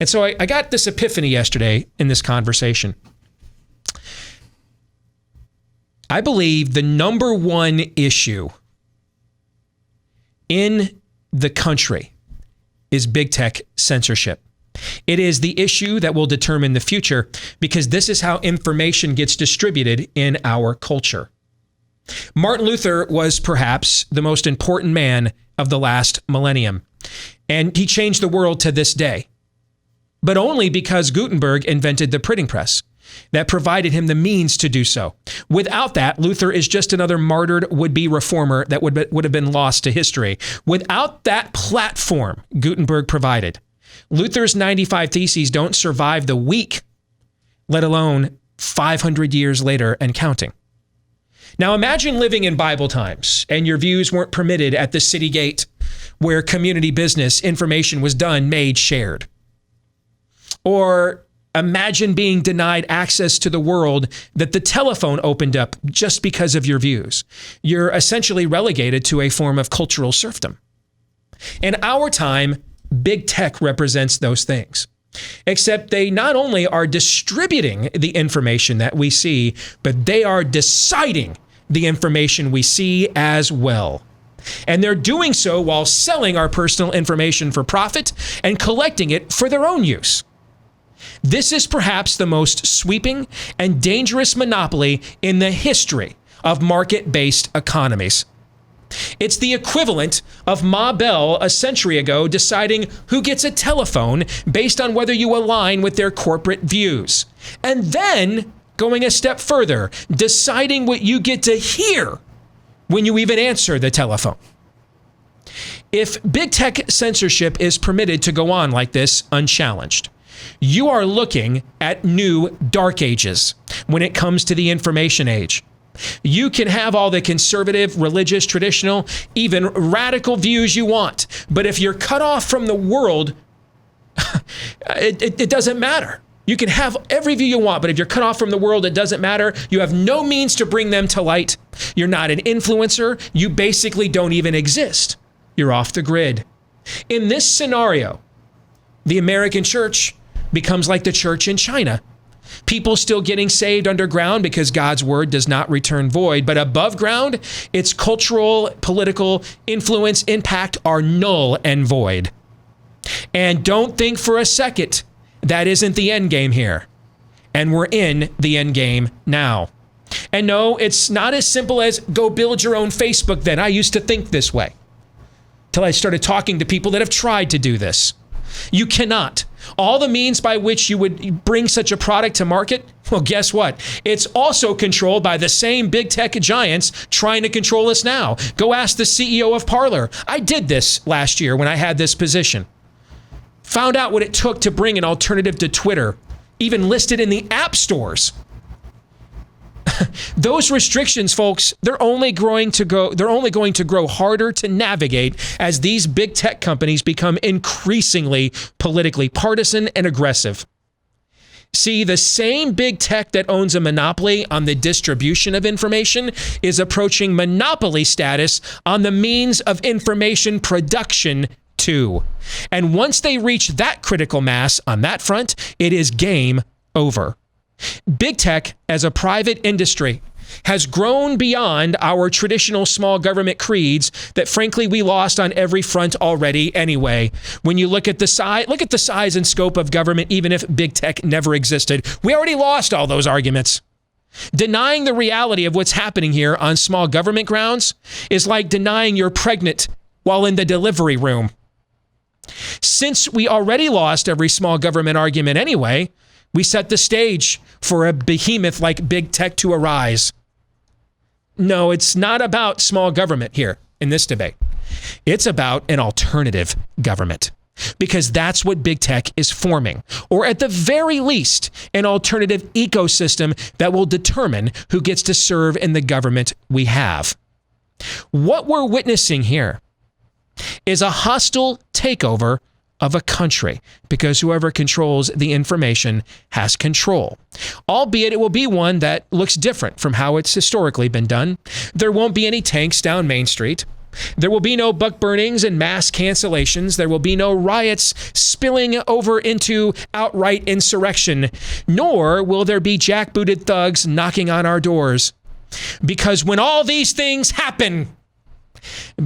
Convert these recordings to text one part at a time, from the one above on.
And so I got this epiphany yesterday in this conversation. I believe the number one issue in the country is big tech censorship. It is the issue that will determine the future because this is how information gets distributed in our culture. Martin Luther was perhaps the most important man of the last millennium, and he changed the world to this day, but only because Gutenberg invented the printing press that provided him the means to do so. Without that, Luther is just another martyred would-be reformer that would have been lost to history. Without that platform Gutenberg provided, Luther's 95 Theses don't survive the week, let alone 500 years later and counting. Now imagine living in Bible times and your views weren't permitted at the city gate where community business information was done, made, shared. Or imagine being denied access to the world that the telephone opened up just because of your views. You're essentially relegated to a form of cultural serfdom. In our time, big tech represents those things. Except they not only are distributing the information that we see, but they are deciding the information we see as well. And they're doing so while selling our personal information for profit and collecting it for their own use. This is perhaps the most sweeping and dangerous monopoly in the history of market-based economies. It's the equivalent of Ma Bell a century ago deciding who gets a telephone based on whether you align with their corporate views. And then going a step further, deciding what you get to hear when you even answer the telephone. If big tech censorship is permitted to go on like this unchallenged, you are looking at new dark ages when it comes to the information age. You can have all the conservative, religious, traditional, even radical views you want. But if you're cut off from the world, it doesn't matter. You can have every view you want, but if you're cut off from the world, it doesn't matter. You have no means to bring them to light. You're not an influencer. You basically don't even exist. You're off the grid. In this scenario, the American church becomes like the church in China. People still getting saved underground because God's word does not return void. But above ground, its cultural, political influence, impact are null and void. And don't think for a second that isn't the end game here. And we're in the end game now. And no, it's not as simple as go build your own Facebook then. I used to think this way till I started talking to people that have tried to do this. You cannot. All the means by which you would bring such a product to market, well, guess what? It's also controlled by the same big tech giants trying to control us now. Go ask the CEO of Parler. I did this last year when I had this position. Found out what it took to bring an alternative to Twitter, even listed in the app stores. Those restrictions, folks, they're only going to grow harder to navigate as these big tech companies become increasingly politically partisan and aggressive. See, the same big tech that owns a monopoly on the distribution of information is approaching monopoly status on the means of information production too. And once they reach that critical mass on that front, it is game over. Big tech as a private industry has grown beyond our traditional small government creeds that frankly we lost on every front already anyway. When you look at the size and scope of government, even if big tech never existed, we already lost all those arguments. Denying the reality of what's happening here on small government grounds is like denying you're pregnant while in the delivery room. Since we already lost every small government argument anyway, we set the stage for a behemoth like big tech to arise. No, it's not about small government here in this debate. It's about an alternative government because that's what big tech is forming, or at the very least, an alternative ecosystem that will determine who gets to serve in the government we have. What we're witnessing here is a hostile takeover of a country, because whoever controls the information has control. Albeit it will be one that looks different from how it's historically been done. There won't be any tanks down Main Street. There will be no book burnings and mass cancellations. There will be no riots spilling over into outright insurrection, nor will there be jackbooted thugs knocking on our doors. Because when all these things happen,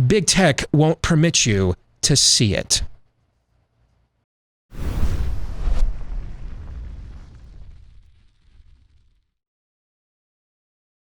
big tech won't permit you to see it.